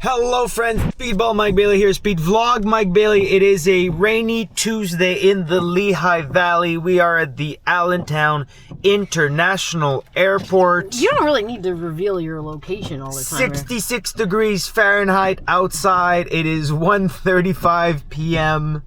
Hello friends, Speedball Mike Bailey here, Speed Vlog Mike Bailey. It is a rainy Tuesday in the Lehigh Valley. We are at the Allentown International Airport. You don't really need to reveal your location all the time. 66 degrees Fahrenheit outside. It is 1:35 p.m.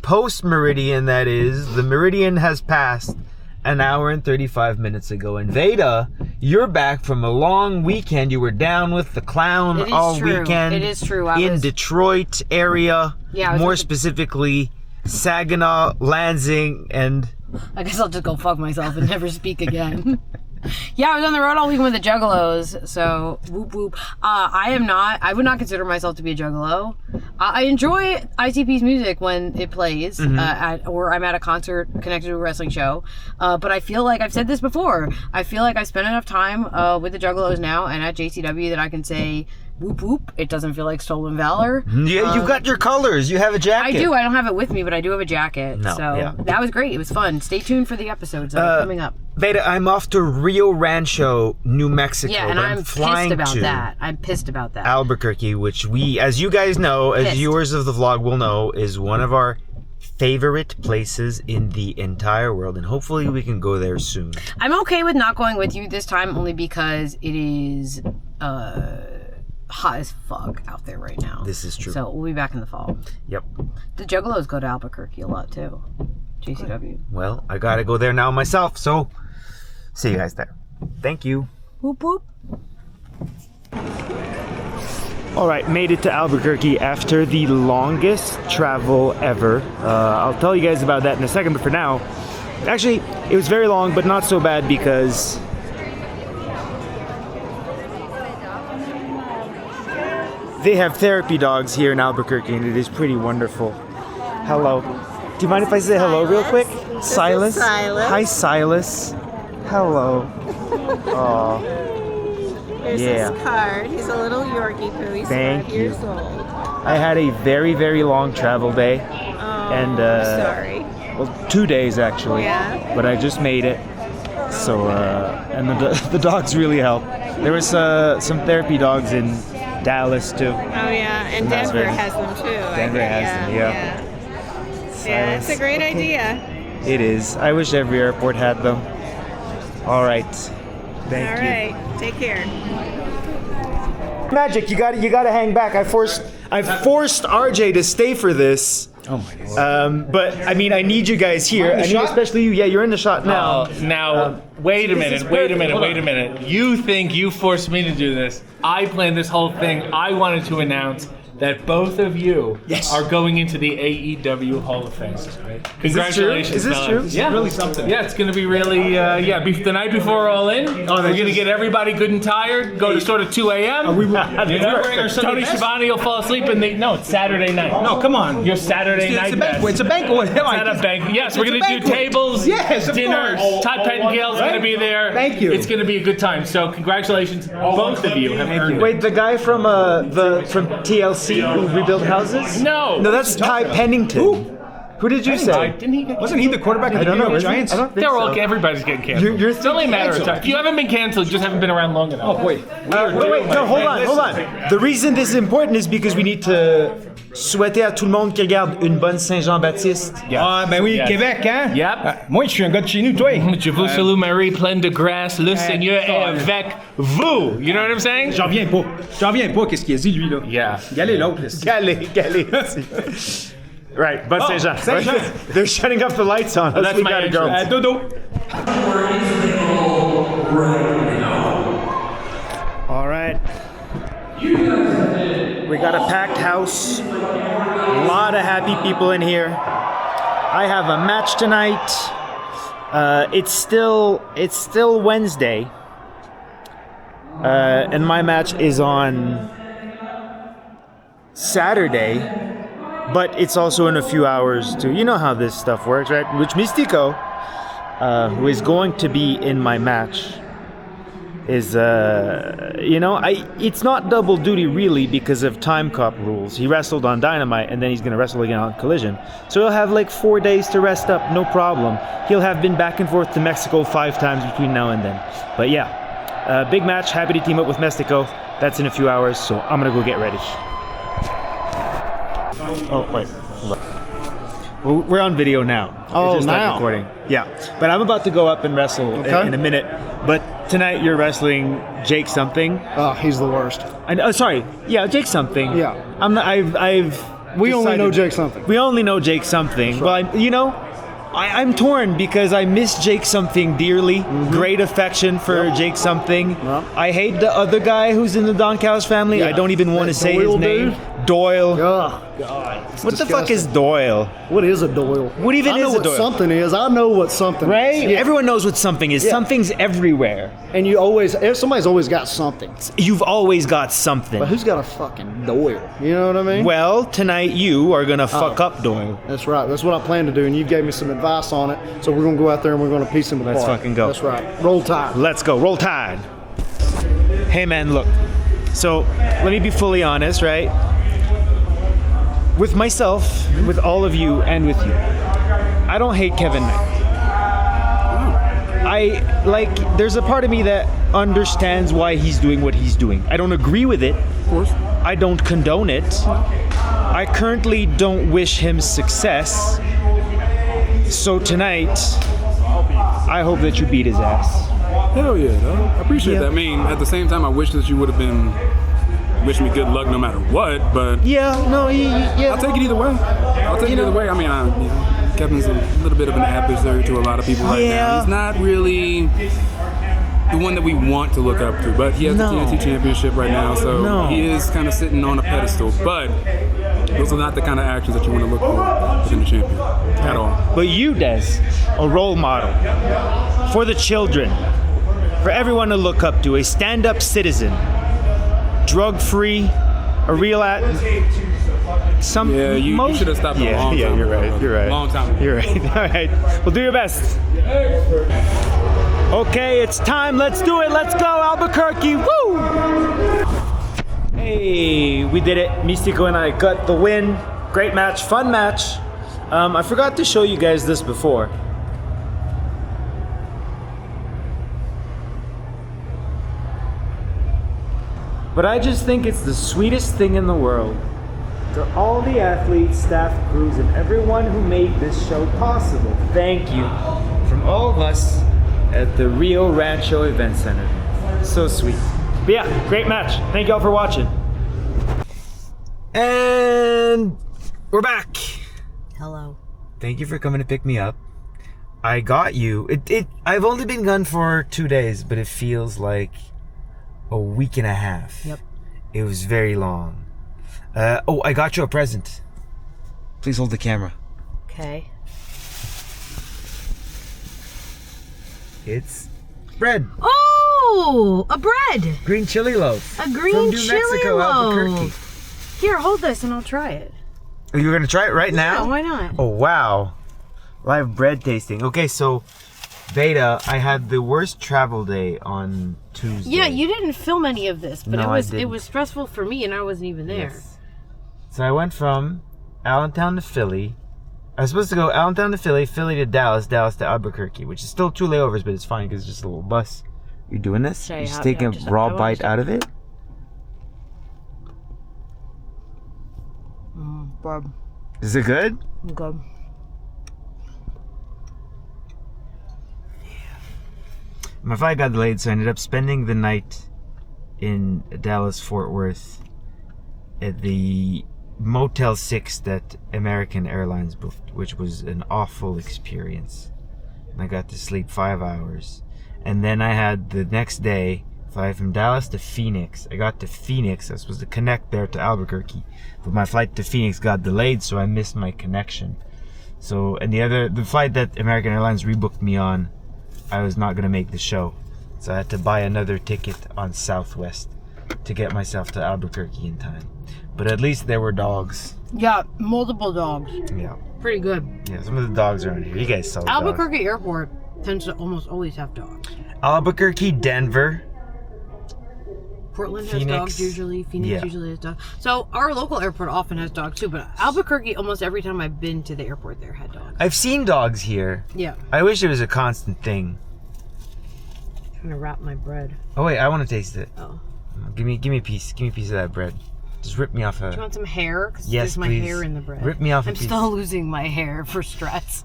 post-meridian, that is. The meridian has passed an hour and 35 minutes ago. And Veda, you're back from a long weekend. You were down with the clown all weekend. It is true. In Detroit area. Yeah. More specifically, Saginaw, Lansing, and... I guess I'll just go fuck myself and never speak again. Yeah, I was on the road all weekend with the Juggalos, so whoop whoop. I would not consider myself to be a Juggalo. I enjoy ITP's music when it plays, or I'm at a concert connected to a wrestling show. But I feel like, I've said this before, I feel like I've spent enough time with the Juggalos now and at JCW that I can say, whoop whoop, it doesn't feel like stolen valor. Yeah, you've got your colors. You have a jacket. I do. I don't have it with me, but I do have a jacket. That was great. It was fun. Stay tuned for the episodes that are coming up. Veda, I'm off to Rancho, New Mexico. Yeah, and I'm pissed about that. I'm pissed about that. Albuquerque, which we, as you guys know, as viewers of the vlog will know, is one of our favorite places in the entire world, and hopefully we can go there soon. I'm okay with not going with you this time, only because it is hot as fuck out there right now. This is true. So we'll be back in the fall. Yep. The Juggalos go to Albuquerque a lot too. JCW. Well, I gotta go there now myself, so see you guys there. Thank you. Whoop whoop. All right, made it to Albuquerque after the longest travel ever. I'll tell you guys about that in a second, but for now, actually, it was very long, but not so bad because they have therapy dogs here in Albuquerque, and it is pretty wonderful. Hello. Do you mind if I say hello real quick? Silas? Silas. Hi, Silas. Hello. Aw. Here's his card. He's a little Yorkie poo. He's 5 years old. I had a very, very long travel day. And sorry. Well, 2 days actually. Yeah. But I just made it. So, and the dogs really help. There was some therapy dogs in Dallas too. Oh yeah, and Denver has them too. Denver has them, yeah. Yeah, it's a great idea. It is. I wish every airport had them. All right. Thank you. All right. Take care. Magic, you got to hang back. I forced RJ to stay for this. Oh my God. But I mean, I need you guys here. I need especially you. Yeah, you're in the shot now. Wait a minute. You think you forced me to do this? I planned this whole thing. I wanted to announce that both of you are going into the AEW Hall of Fame. Congratulations, Is this true? Yeah, really something. Yeah, it's going to be really, the night before All In, we're going to get everybody good and tired, go to sort of 2 a.m. Tony Schiavone will fall asleep no, it's Saturday night. No, come on. Your Saturday night. It's a banquet. It's not a banquet. Yes, we're going to do tables, dinners. Todd Pettingale's going to be there. Thank you. It's going to be a good time. So congratulations, both of you have earned it. Wait, the guy from TLC who rebuilt houses? No, that's Ty Pennington. Who did you say? Wasn't he the quarterback of the New York Giants? Everybody's getting canceled. It's only a matter of time. If you haven't been canceled, you just haven't been around long enough. Oh boy. Hold on. The reason this is important is because we need to souhaiter à tout le monde qui regarde une bonne Saint-Jean-Baptiste. Ah, ben oui, Québec, hein? Yep. Moi, je suis un gars de chez nous, toi. Je vous salue Marie, pleine de grâce, le Seigneur est avec vous. You know what I'm saying? J'en viens pas, qu'est-ce qu'il a dit, lui, là. Yeah. Galé l'autre. Galé. Right, but Saint-Jean. They're shutting off the lights on us. We gotta go. Dodo. All right. We got a packed house. A lot of happy people in here. I have a match tonight. It's still Wednesday. And my match is on Saturday. But it's also in a few hours too. You know how this stuff works, right? Which Mystico, who is going to be in my match, is, it's not double duty really because of time cop rules. He wrestled on Dynamite and then he's going to wrestle again on Collision. So he'll have like 4 days to rest up, no problem. He'll have been back and forth to Mexico 5 times between now and then. But yeah, Big match. Happy to team up with Mestico. That's in a few hours, so I'm gonna go get ready. Oh wait. Well, we're on video now. Oh, We're just not now. recording. Yeah, but I'm about to go up and wrestle in a minute. But tonight you're wrestling Jake something. Oh, he's the worst. Sorry. Yeah, Jake something. Yeah. We only know Jake something. We only know Jake something. Well, I'm torn because I miss Jake something dearly. Great affection for Jake something. Yep. I hate the other guy who's in the Don Callis family. Yeah. I don't even want to That say his Doyle name. dude? Doyle. Oh, God. It's What the fuck is disgusting. Doyle? What is a Doyle? What even I know is a what Doyle? something is. I know what something Right? is. Yeah. Everyone knows what something is. Yeah. Something's everywhere. And somebody's always got something. You've always got something. But who's got a fucking Doyle? You know what I mean? Well, tonight you are gonna fuck up Doyle. That's right. That's what I plan to do, and you gave me some advice on it. So we're gonna go out there and we're gonna piece him apart. Let's fucking go. That's right. Roll Tide. Let's go. Roll Tide. Hey man, look. So let me be fully honest, right? With myself, with all of you, and with you, I don't hate Kevin Knight. There's a part of me that understands why he's doing what he's doing. I don't agree with it. Of course. I don't condone it. I currently don't wish him success. So tonight, I hope that you beat his ass. Hell yeah, dog. I appreciate Yeah. that. I mean, at the same time, I wish that you would have been wish me good luck no matter what, but Yeah, no, yeah. I'll take it either way. I'll take it either way. I mean, Kevin's a little bit of an adversary to a lot of people right Yeah. now. He's not really the one that we want to look up to, but he has No. the TNT championship right now, so No. he is kind of sitting on a pedestal, but those are not the kind of actions that you want to look for within the champion at all. But you, Des, a role model for the children, for everyone to look up to, a stand-up citizen, drug-free, a real Yeah, you should have stopped a long time you're ago, right. brother. You're right. Long time ago. You're right. All right. Well, do your best. Okay, it's time. Let's do it. Let's go, Albuquerque. Woo! Hey, we did it. Mystico and I got the win. Great match. Fun match. I forgot to show you guys this before. But I just think it's the sweetest thing in the world. To all the athletes, staff, crews, and everyone who made this show possible, thank you from all of us at the Rancho Event Center. So sweet. But yeah, great match. Thank you all for watching. And we're back. Hello. Thank you for coming to pick me up. I got you. I've only been gone for 2 days, but it feels like a week and a half. Yep. It was very long. I got you a present. Please hold the camera. Okay. It's bread. Oh, a bread. Green chili loaf. A green from New chili Mexico, Albuquerque. loaf. Here, hold this and I'll try it. Are you gonna try it right now? Yeah, why not? Oh wow. Live bread tasting. Okay, so Beta, I had the worst travel day on Tuesday. Yeah, you didn't film any of this, but No, I it didn't. was stressful for me and I wasn't even there. Yes. So I went from Allentown to Philly. I was supposed to go Allentown to Philly, Philly to Dallas, Dallas to Albuquerque, which is still 2 layovers, but it's fine because it's just a little bus. You doing this? Sorry, You just yeah, taking just- a raw I wanna bite stop. out of it? Bob, Is it good? I'm good. My flight got delayed, so I ended up spending the night in Dallas, Fort Worth at the Motel 6 that American Airlines booked, which was an awful experience. And I got to sleep 5 hours. And then I had the next day fly from Dallas to Phoenix. I got to Phoenix. I was supposed to connect there to Albuquerque, but my flight to Phoenix got delayed, so I missed my connection. So, and the flight that American Airlines rebooked me on, I was not gonna make the show. So I had to buy another ticket on Southwest to get myself to Albuquerque in time. But at least there were dogs. Yeah, multiple dogs. Yeah. Pretty good. Yeah, some of the dogs around here. You guys saw the dogs. Albuquerque Airport tends to almost always have dogs. Albuquerque, Denver. Portland Phoenix. has dogs usually. Phoenix Yeah. usually has dogs. So our local airport often has dogs too, but Albuquerque, almost every time I've been to the airport there, had dogs. I've seen dogs here. Yeah. I wish it was a constant thing. gonna wrap my bread. Oh wait, I want to taste it. Oh. Give me a piece. Give me a piece of that bread. Just rip me off a. Do you want some hair? Because Yes, there's my please. hair in the bread. Rip me off a I'm piece. still losing my hair for stress.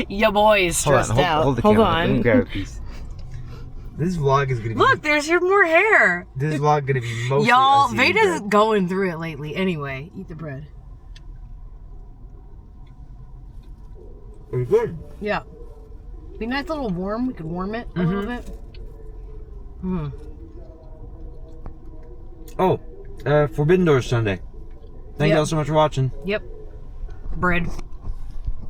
Ya boy's Hold on, stressed out. hold the Hold camera. Let me on. grab a piece. This vlog is gonna be. Look, there's your more hair. This vlog gonna be mostly. Y'all, us eating Veda's bread. going through it lately. Anyway, eat the bread. It's good. Yeah. Be nice, a little warm. We could warm it a little bit. Oh, Forbidden Doors Sunday. Thank you all so much for watching. Yep. Bread.